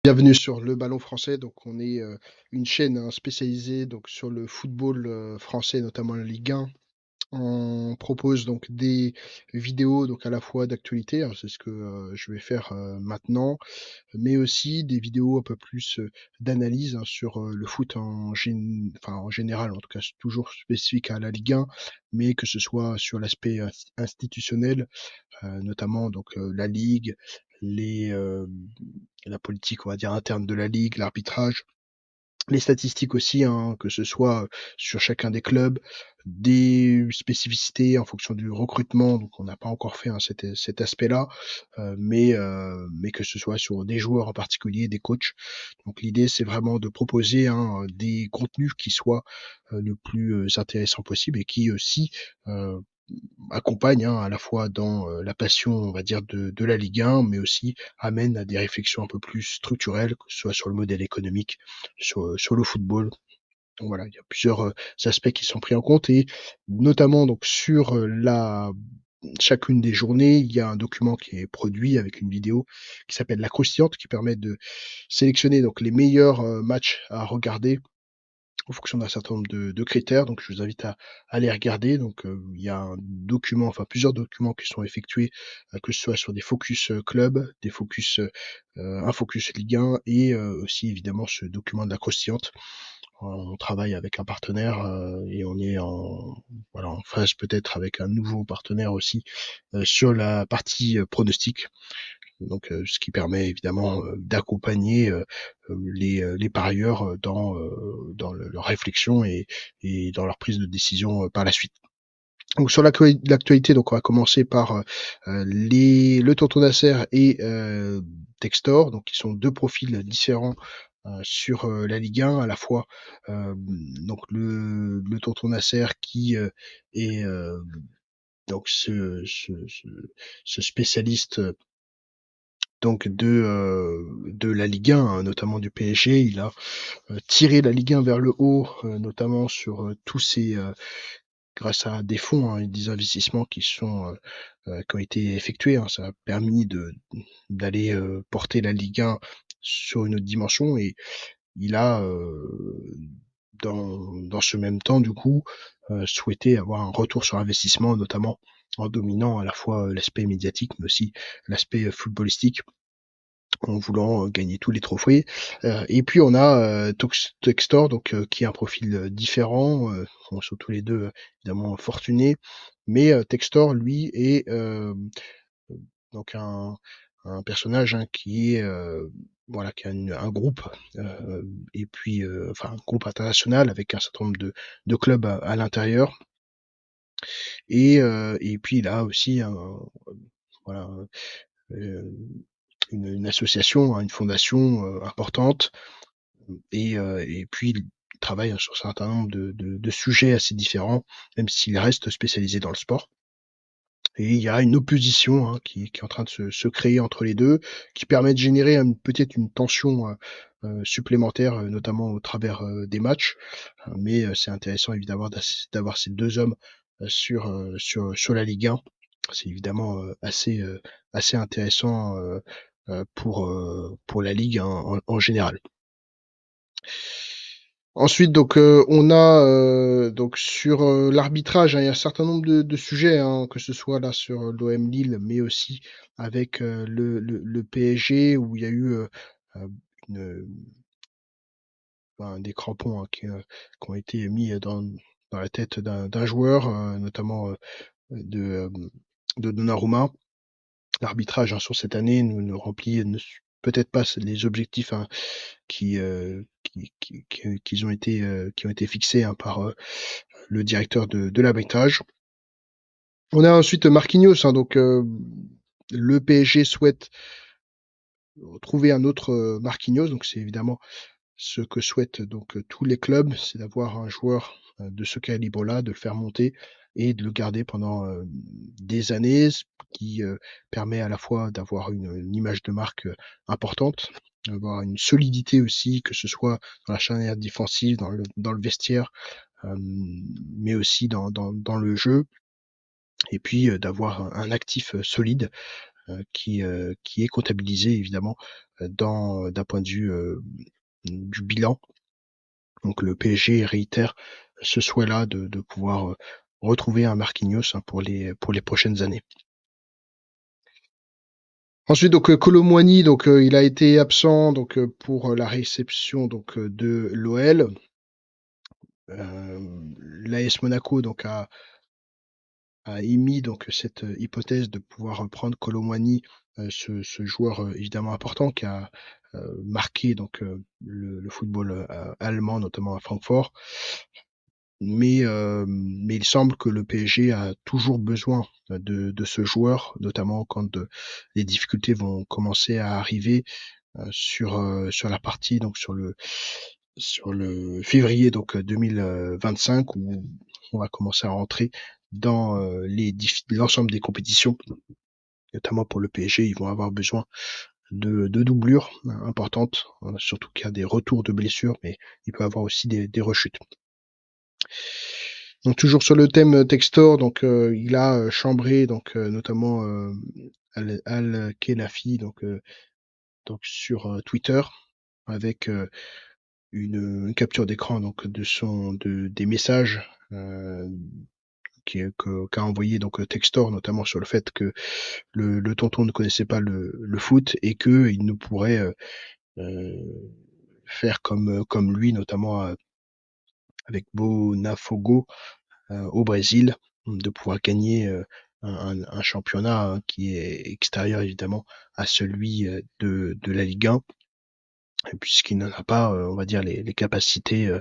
Bienvenue sur Le Ballon Français. Donc, on est une chaîne spécialisée donc, sur le football français, notamment la Ligue 1. On propose donc des vidéos donc à la fois d'actualité, c'est ce que je vais faire maintenant, mais aussi des vidéos un peu plus d'analyse sur le foot en général, en tout cas c'est toujours spécifique à la Ligue 1, mais que ce soit sur l'aspect institutionnel, notamment donc la Ligue, les, la politique, on va dire, interne de la Ligue, l'arbitrage, les statistiques aussi, hein, que ce soit sur chacun des clubs, des spécificités en fonction du recrutement, donc on n'a pas encore fait, hein, cet aspect-là, mais que ce soit sur des joueurs en particulier, des coachs. Donc l'idée, c'est vraiment de proposer, hein, des contenus qui soient, le plus, intéressants possible et qui aussi, heu, accompagne, hein, à la fois dans la passion, on va dire, de la Ligue 1, mais aussi amène à des réflexions un peu plus structurelles, que ce soit sur le modèle économique, sur le football. Donc voilà, il y a plusieurs aspects qui sont pris en compte et notamment donc sur chacune des journées, il y a un document qui est produit avec une vidéo qui s'appelle La Croustillante, qui permet de sélectionner donc les meilleurs matchs à regarder en fonction d'un certain nombre de critères. Donc je vous invite à les regarder. Donc il y a un document, enfin plusieurs documents qui sont effectués, que ce soit sur des focus club, des focus un focus Ligue 1 et aussi évidemment ce document de la croustillante. On travaille avec un partenaire et on est voilà, en phase peut-être avec un nouveau partenaire aussi sur la partie pronostic. Donc, ce qui permet évidemment d'accompagner les parieurs dans leur réflexion et dans leur prise de décision par la suite. Donc sur l'actualité, donc on va commencer par le Tonton Nasser et Textor, donc qui sont deux profils différents sur la Ligue 1, à la fois donc le Tonton Nasser qui est donc ce spécialiste donc de la Ligue 1, hein, notamment du PSG. Il a tiré la Ligue 1 vers le haut, notamment sur tous ces grâce à des fonds, hein, et des investissements qui ont été effectués, hein. Ça a permis d'aller porter la Ligue 1 sur une autre dimension et il a dans ce même temps du coup souhaité avoir un retour sur investissement, notamment en dominant à la fois l'aspect médiatique mais aussi l'aspect footballistique en voulant gagner tous les trophées. Et puis on a Textor, donc qui a un profil différent. Bon, sont tous les deux évidemment fortunés, mais Textor, lui, est donc un personnage, hein, qui est voilà, qui a un groupe et puis enfin un groupe international avec un certain nombre de clubs à l'intérieur. Et puis il a aussi voilà, euh, une association, hein, une fondation importante. Et puis il travaille sur un certain nombre de sujets assez différents, même s'il reste spécialisé dans le sport. Et il y a une opposition, hein, qui est en train de se créer entre les deux, qui permet de générer peut-être une tension supplémentaire, notamment au travers des matchs. Mais c'est intéressant évidemment d'avoir ces deux hommes sur la Ligue 1. C'est évidemment assez intéressant pour la Ligue, hein, en général. Ensuite, donc, on a donc sur l'arbitrage, hein, il y a un certain nombre de sujets, hein, que ce soit là sur l'OM Lille, mais aussi avec le PSG où il y a eu une, des crampons, hein, qui ont été mis dans la tête d'un joueur, notamment de, de Donnarumma. L'arbitrage, hein, sur cette année ne remplit peut-être pas les objectifs, hein, qui ont été fixés, hein, par le directeur de l'arbitrage. On a ensuite Marquinhos, hein, donc le PSG souhaite trouver un autre Marquinhos, donc c'est évidemment ce que souhaitent donc tous les clubs, c'est d'avoir un joueur de ce calibre-là, de le faire monter et de le garder pendant des années, ce qui permet à la fois d'avoir une image de marque importante, d'avoir une solidité aussi, que ce soit dans la charnière défensive, dans le vestiaire, mais aussi dans le jeu, et puis d'avoir un actif solide qui est comptabilisé évidemment d'un point de vue du bilan. Donc le PSG réitère ce souhait-là de pouvoir retrouver un Marquinhos, hein, pour les prochaines années. Ensuite, donc Kolo Muani, donc il a été absent donc pour la réception donc de l'OL. L'AS Monaco donc a émis donc cette hypothèse de pouvoir prendre Kolo Muani, ce joueur évidemment important qui a marqué donc le football allemand, notamment à Francfort. Mais il semble que le PSG a toujours besoin de ce joueur, notamment quand les difficultés vont commencer à arriver sur la partie, donc sur le février donc 2025, où on va commencer à rentrer dans l'ensemble des compétitions, notamment pour le PSG. Ils vont avoir besoin de doublures importantes, surtout qu'il y a des retours de blessures, mais il peut y avoir aussi des rechutes. Donc toujours sur le thème Textor, donc il a chambré donc notamment Al-Khelaifi donc sur Twitter avec une capture d'écran donc des messages qu'a envoyé donc Textor, notamment sur le fait que le tonton ne connaissait pas le foot et que il ne pourrait faire comme lui, notamment avec Bonafogo au Brésil, de pouvoir gagner un championnat, hein, qui est extérieur évidemment à celui de la Ligue 1, puisqu'il n'en a pas, on va dire, les capacités,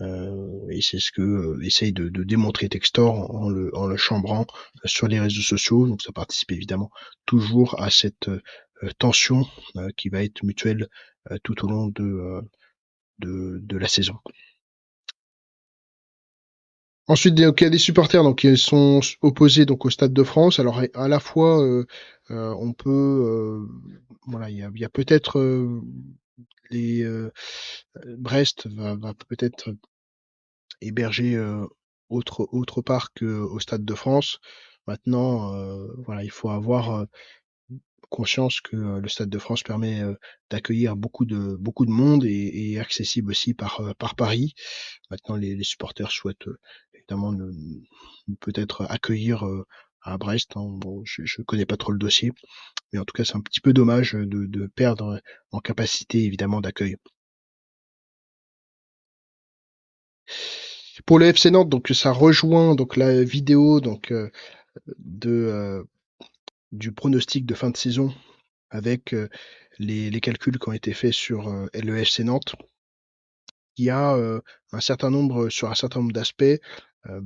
et c'est ce que essaye de démontrer Textor en le chambrant sur les réseaux sociaux. Donc ça participe évidemment toujours à cette tension qui va être mutuelle tout au long de la saison. Ensuite, donc, il y a des supporters donc, qui sont opposés donc, au Stade de France. Alors, à la fois, on peut. Voilà, il y a peut-être. Les Brest va peut-être héberger autre part qu'au Stade de France. Maintenant, voilà, il faut avoir conscience que le Stade de France permet d'accueillir beaucoup de monde et est accessible aussi par Paris. Maintenant, les supporters souhaitent évidemment peut-être accueillir à Brest, hein. Bon, je connais pas trop le dossier, mais en tout cas, c'est un petit peu dommage de perdre en capacité évidemment d'accueil. Pour le FC Nantes, donc ça rejoint donc la vidéo donc de du pronostic de fin de saison avec les calculs qui ont été faits sur le FC Nantes. Il y a sur un certain nombre d'aspects, euh,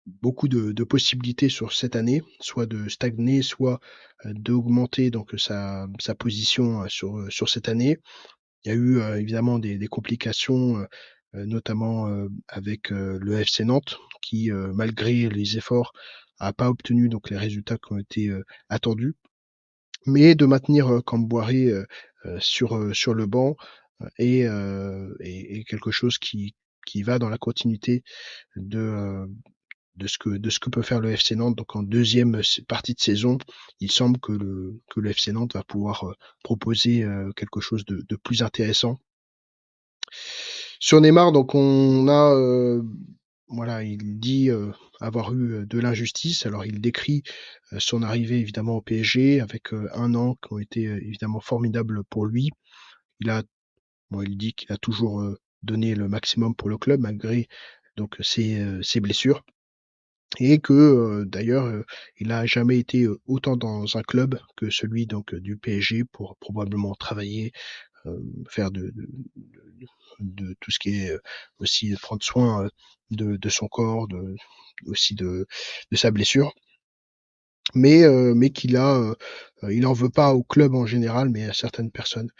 beaucoup de possibilités sur cette année, soit de stagner, soit d'augmenter donc sa position sur cette année. Il y a eu évidemment des complications, notamment avec le FC Nantes, qui, malgré les efforts, n'a pas obtenu donc les résultats qui ont été attendus. Mais de maintenir Camboiré sur le banc est quelque chose qui va dans la continuité de, euh, de ce que peut faire le FC Nantes. Donc en deuxième partie de saison, il semble que le FC Nantes va pouvoir proposer quelque chose de plus intéressant. Sur Neymar, donc on a, voilà, il dit avoir eu de l'injustice. Alors il décrit son arrivée évidemment au PSG avec un an qui ont été évidemment formidables pour lui. Il a, bon, il dit qu'il a toujours donné le maximum pour le club malgré donc ses blessures et que d'ailleurs il n'a jamais été autant dans un club que celui donc du PSG pour probablement travailler, faire de tout ce qui est aussi prendre soin de son corps, aussi de sa blessure, mais il en veut pas au club en général, mais à certaines personnes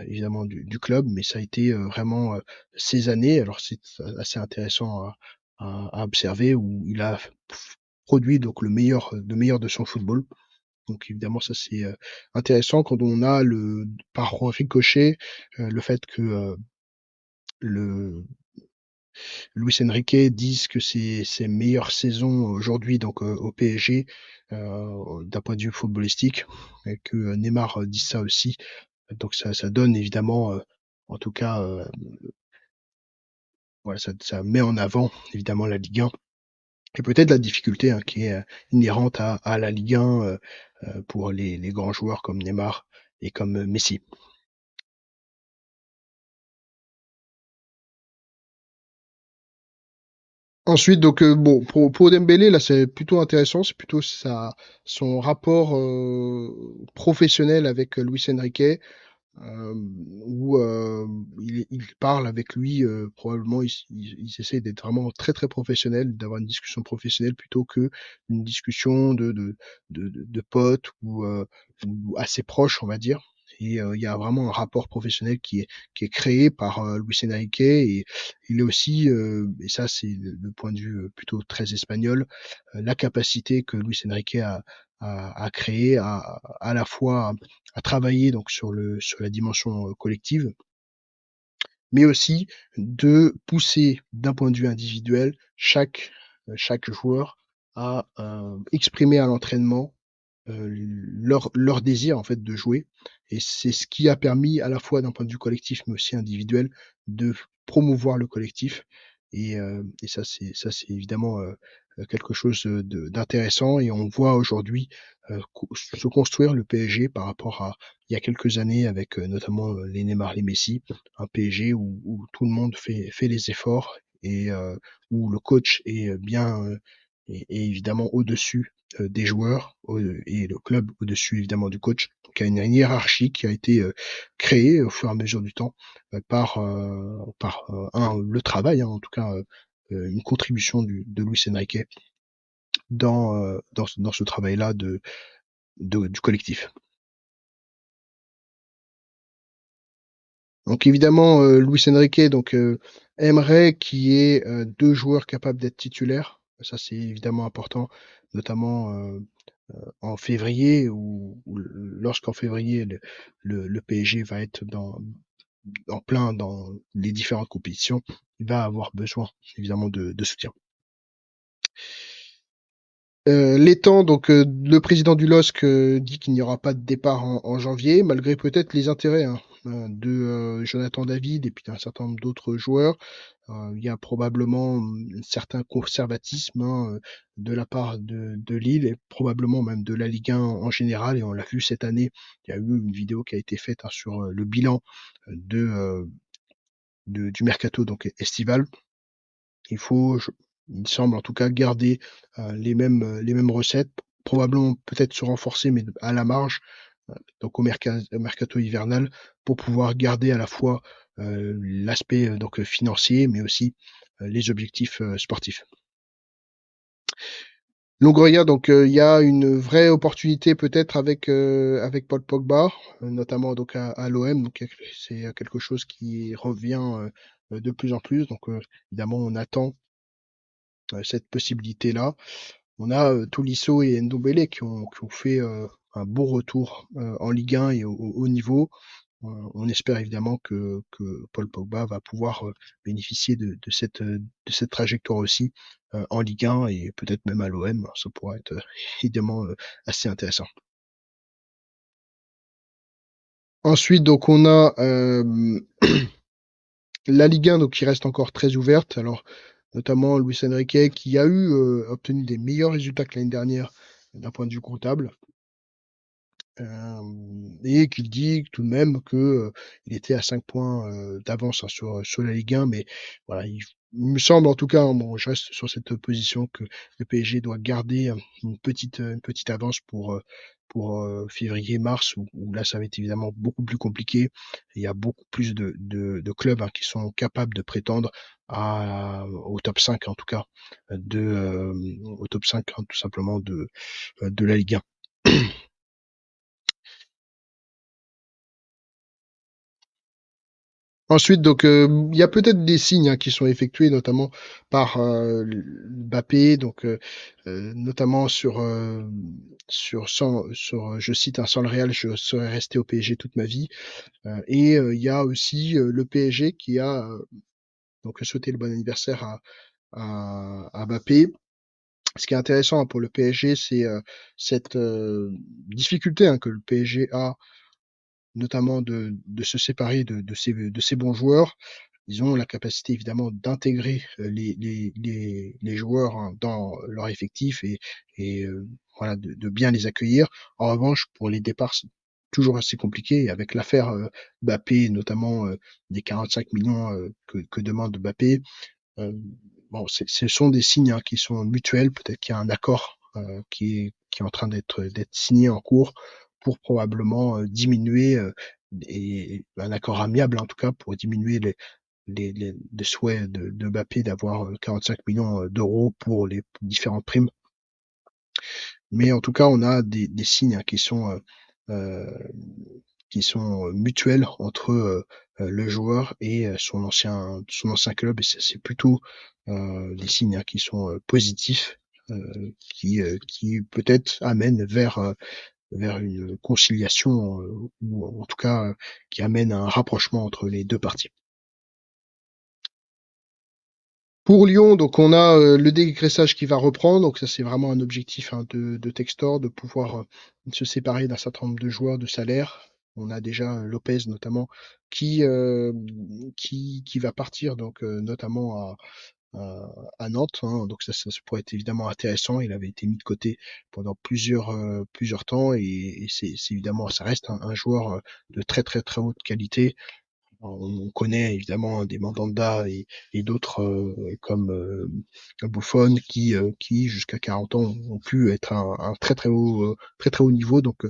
évidemment du club. Mais ça a été vraiment ces années. Alors c'est assez intéressant à observer où il a produit donc le meilleur de son football. Donc évidemment, ça c'est intéressant quand on a par ricochet le fait que le Luis Enrique disent que c'est ses meilleures saisons aujourd'hui donc au PSG d'un point de vue footballistique et que Neymar dit ça aussi. Donc ça donne évidemment, en tout cas, voilà, ça met en avant évidemment la Ligue 1 et peut-être la difficulté hein, qui est inhérente à la Ligue 1 pour les grands joueurs comme Neymar et comme Messi. Ensuite, donc bon, pour Dembélé, là, c'est plutôt intéressant. C'est plutôt son rapport professionnel avec Luis Enrique. euh, où il parle avec lui, probablement ils essaient d'être vraiment très très professionnels, d'avoir une discussion professionnelle plutôt que une discussion de potes ou assez proche, on va dire. Et il y a vraiment un rapport professionnel qui est créé par Luis Enrique et il est aussi, et ça c'est le point de vue plutôt très espagnol, la capacité que Luis Enrique a créé à la fois à travailler donc sur la dimension collective, mais aussi de pousser d'un point de vue individuel chaque joueur à exprimer à l'entraînement leur désir en fait de jouer. Et c'est ce qui a permis à la fois d'un point de vue collectif mais aussi individuel de promouvoir le collectif. Et ça c'est évidemment quelque chose d'intéressant et on voit aujourd'hui se construire le PSG par rapport à il y a quelques années avec notamment les Neymar, les Messi, un PSG où tout le monde fait les efforts et où le coach est bien est évidemment au-dessus des joueurs et le club au-dessus évidemment du coach. Donc il y a une hiérarchie qui a été créée au fur et à mesure du temps par le travail, hein, en tout cas une contribution de Luis Enrique dans ce travail-là du collectif. Donc évidemment, Luis Enrique aimerait qu'il y ait deux joueurs capables d'être titulaires. Ça, c'est évidemment important, notamment en février, ou lorsqu'en février, le PSG va être en plein dans les différentes compétitions, il va avoir besoin évidemment de soutien. L'étang, le président du LOSC dit qu'il n'y aura pas de départ en janvier, malgré peut-être les intérêts hein, de Jonathan David et puis d'un certain nombre d'autres joueurs. Il y a probablement un certain conservatisme hein, de la part de Lille et probablement même de la Ligue 1 en général. Et on l'a vu cette année, il y a eu une vidéo qui a été faite hein, sur le bilan du mercato donc estival. Il faut, il me semble en tout cas, garder les mêmes recettes, probablement peut-être se renforcer, mais à la marge, donc au mercato hivernal, pour pouvoir garder à la fois l'aspect donc financier, mais aussi les objectifs sportifs. Longoria, donc il y a une vraie opportunité peut-être avec Paul Pogba, notamment donc à l'OM. Donc c'est quelque chose qui revient de plus en plus. Donc évidemment, on attend cette possibilité-là. On a Tolisso et Ndombele qui ont fait un bon retour en Ligue 1 et au haut niveau. On espère évidemment que Paul Pogba va pouvoir bénéficier de cette trajectoire aussi en Ligue 1 et peut-être même à l'OM. Ça pourrait être évidemment assez intéressant. Ensuite, donc on a la Ligue 1 donc, qui reste encore très ouverte. Alors, notamment Luis Enrique qui a obtenu des meilleurs résultats que l'année dernière d'un point de vue comptable. Et qu'il dit tout de même que il était à 5 points d'avance hein, sur la Ligue 1, mais voilà, il me semble en tout cas, hein, bon, je reste sur cette position que le PSG doit garder une petite avance pour février-mars, où là ça va être évidemment beaucoup plus compliqué. Il y a beaucoup plus de clubs hein, qui sont capables de prétendre au top 5 en tout cas, au top 5 hein, tout simplement de la Ligue 1. Ensuite, il y a peut-être des signes hein, qui sont effectués, notamment par Mbappé, notamment je cite, un sans le Real, je serais resté au PSG toute ma vie. Et il y a aussi le PSG qui a donc souhaiter le bon anniversaire à Mbappé. Ce qui est intéressant pour le PSG, c'est cette difficulté que le PSG a, notamment de se séparer de ces bons joueurs. Ils ont la capacité évidemment d'intégrer les joueurs dans leur effectif et voilà, de bien les accueillir. En revanche, pour les départs, c'est toujours assez compliqué. Et avec l'affaire Mbappé, notamment des 45 millions que demande Mbappé, bon, ce sont des signes qui sont mutuels. Peut-être qu'il y a un accord qui est en train d'être signé en cours pour probablement diminuer, et un accord amiable en tout cas, pour diminuer les souhaits de Mbappé d'avoir 45 millions d'euros pour les différentes primes. Mais en tout cas, on a des signes euh, qui sont mutuels entre le joueur et son ancien club. Et c'est plutôt des signes qui sont positifs, qui peut-être amènent vers une conciliation, ou en tout cas qui amène à un rapprochement entre les deux parties. Pour Lyon, donc on a le dégraissage qui va reprendre, donc ça c'est vraiment un objectif de Textor, de pouvoir se séparer d'un certain nombre de joueurs de salaire. On a déjà Lopez notamment qui, euh, qui va partir, donc notamment à Nantes, hein. Donc ça pourrait être évidemment intéressant. Il avait été mis de côté pendant plusieurs temps, et c'est évidemment, ça reste un joueur de très très très haute qualité. On connaît évidemment des Mandanda et d'autres comme Buffon qui jusqu'à 40 ans ont pu être un très très haut niveau. Donc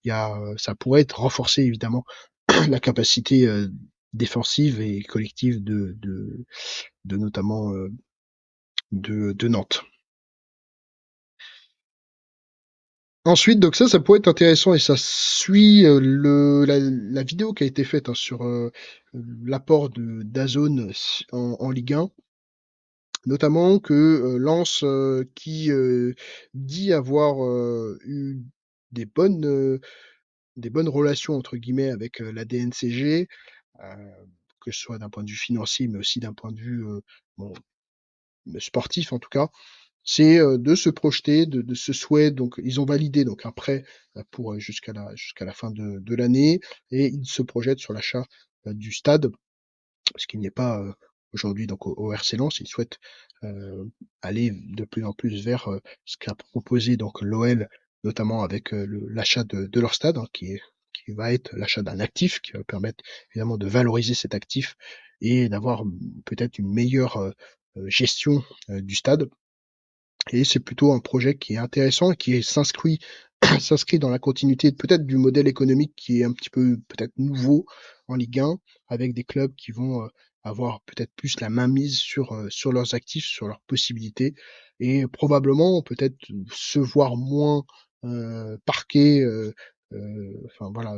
ça pourrait être renforcé évidemment la capacité défensive et collective de notamment de Nantes. Ensuite, donc ça pourrait être intéressant, et ça suit la vidéo qui a été faite sur l'apport de DAZN en Ligue 1, notamment que Lens, qui dit avoir eu des bonnes relations entre guillemets avec la DNCG, que ce soit d'un point de vue financier, mais aussi d'un point de vue bon, sportif en tout cas, c'est de se projeter, de ce souhait. Donc, ils ont validé donc un prêt pour jusqu'à la fin de l'année, et ils se projettent sur l'achat du stade, ce qui n'est pas aujourd'hui donc au RC Lens. Ils souhaitent aller de plus en plus vers ce qu'a proposé donc l'OL, notamment avec l'achat de leur stade, qui va être l'achat d'un actif, qui va permettre évidemment de valoriser cet actif et d'avoir peut-être une meilleure gestion du stade. Et c'est plutôt un projet qui est intéressant et qui s'inscrit s'inscrit dans la continuité peut-être du modèle économique qui est un petit peu peut-être nouveau en Ligue 1, avec des clubs qui vont avoir peut-être plus la mainmise sur leurs actifs, sur leurs possibilités, et probablement peut-être se voir moins parqués, enfin voilà,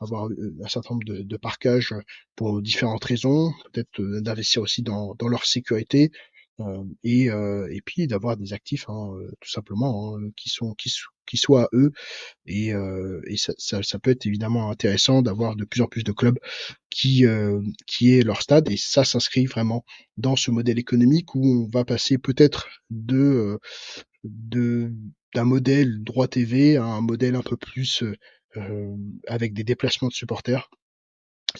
avoir un certain nombre de parquages pour différentes raisons, peut-être d'investir aussi dans leur sécurité, et puis d'avoir des actifs tout simplement qui soient à eux, et ça peut être évidemment intéressant d'avoir de plus en plus de clubs qui est leur stade, et ça s'inscrit vraiment dans ce modèle économique où on va passer peut-être de d'un modèle droit TV à un modèle un peu plus avec des déplacements de supporters.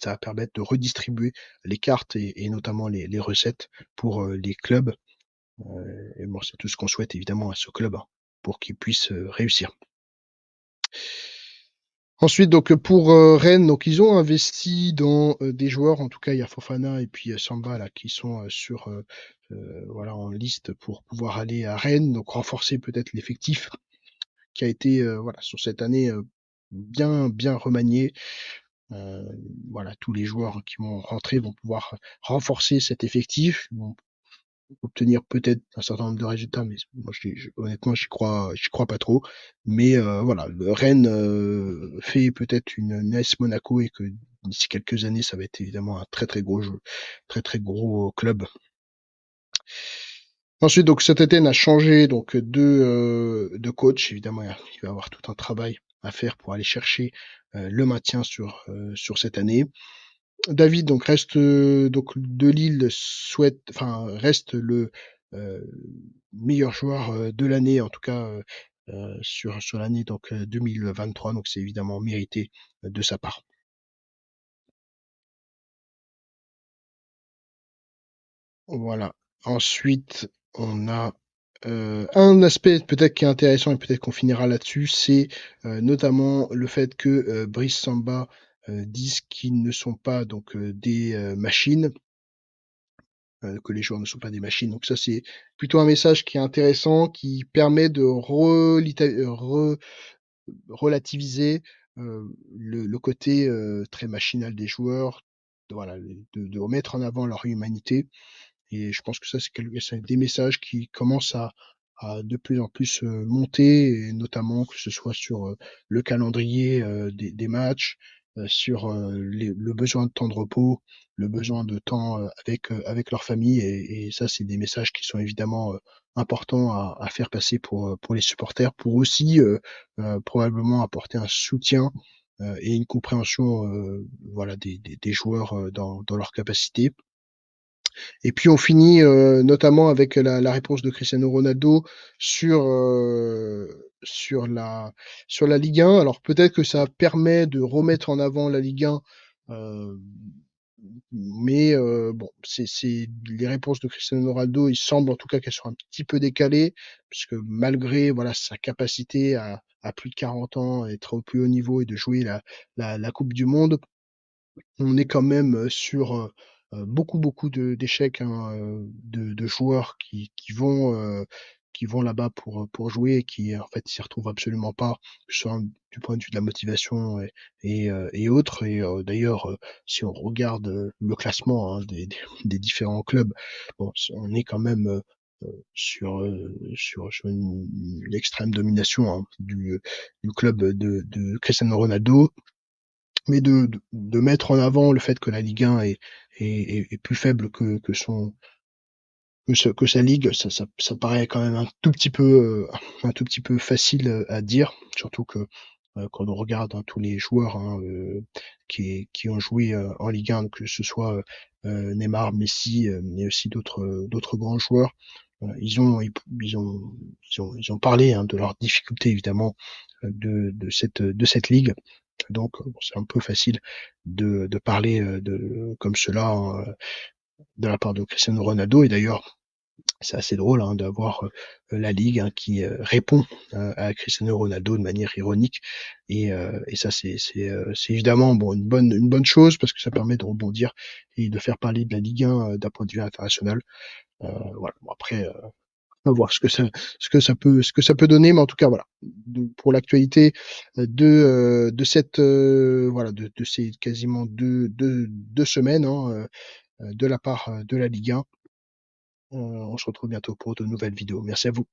Ça va permettre de redistribuer les cartes et notamment les recettes pour les clubs, et bon, c'est tout ce qu'on souhaite évidemment à ce club, pour qu'il puisse réussir. Ensuite, donc pour Rennes, donc ils ont investi dans des joueurs. En tout cas, il y a Fofana et puis Samba là qui sont voilà, en liste pour pouvoir aller à Rennes. Donc renforcer peut-être l'effectif qui a été voilà, sur cette année bien bien remanié. Euh, voilà, tous les joueurs qui vont rentrer vont pouvoir renforcer cet effectif, vont obtenir peut-être un certain nombre de résultats, mais moi, honnêtement, j'y crois pas trop. Mais voilà, le Rennes fait peut-être une AS Monaco, et que d'ici quelques années, ça va être évidemment un très très gros jeu, très très gros club. Ensuite, donc cet été, on a changé donc de coach. Évidemment, il va y avoir tout un travail à faire pour aller chercher le maintien sur cette année. David donc reste donc de Lille souhaite, enfin reste le meilleur joueur de l'année, en tout cas sur l'année donc 2023. Donc c'est évidemment mérité de sa part. Voilà. Ensuite, on a un aspect peut-être qui est intéressant et peut-être qu'on finira là-dessus, c'est notamment le fait que Brice Samba dise qu'ils ne sont pas donc des machines, que les joueurs ne sont pas des machines. Donc ça, c'est plutôt un message qui est intéressant, qui permet de relativiser le côté très machinal des joueurs, voilà, de remettre en avant leur humanité. Et je pense que ça, c'est des messages qui commencent à de plus en plus monter, et notamment que ce soit sur le calendrier des matchs, sur le besoin de temps de repos, le besoin de temps avec leur famille. Et ça, c'est des messages qui sont évidemment importants à faire passer pour les supporters, pour aussi probablement apporter un soutien et une compréhension voilà, des joueurs dans leur capacité. Et puis on finit notamment avec la réponse de Cristiano Ronaldo sur, sur, la, sur la Ligue 1. Alors peut-être que ça permet de remettre en avant la Ligue 1, euh, mais bon, c'est les réponses de Cristiano Ronaldo, il semble en tout cas qu'elles sont un petit peu décalées, puisque malgré voilà, sa capacité à plus de 40 ans, à être au plus haut niveau et de jouer la Coupe du Monde, on est quand même sur beaucoup d'échecs, hein, de joueurs qui vont là-bas pour jouer et qui en fait s'y retrouvent absolument pas, que ce soit du point de vue de la motivation et autres. Et d'ailleurs, si on regarde le classement, hein, des différents clubs, bon, on est quand même sur une extrême domination, hein, du club de Cristiano Ronaldo, mais de mettre en avant le fait que la Ligue 1 est plus faible que sa ligue, ça paraît quand même un tout petit peu facile à dire, surtout que quand on regarde, hein, tous les joueurs, hein, qui ont joué en Ligue 1, que ce soit Neymar, Messi, mais aussi d'autres grands joueurs, ils ont parlé, hein, de leurs difficultés évidemment de cette ligue. Donc, bon, c'est un peu facile de parler comme cela, hein, de la part de Cristiano Ronaldo. Et d'ailleurs, c'est assez drôle, hein, d'avoir la Ligue, hein, qui répond à Cristiano Ronaldo de manière ironique. Et ça, c'est évidemment bon, une bonne chose, parce que ça permet de rebondir et de faire parler de la Ligue 1 d'un point de vue international. Voilà. Bon, après, on va voir ce que ça peut donner, mais en tout cas, voilà. Pour l'actualité de cette, voilà, de ces quasiment deux semaines, hein, de la part de la Ligue 1. On se retrouve bientôt pour de nouvelles vidéos. Merci à vous.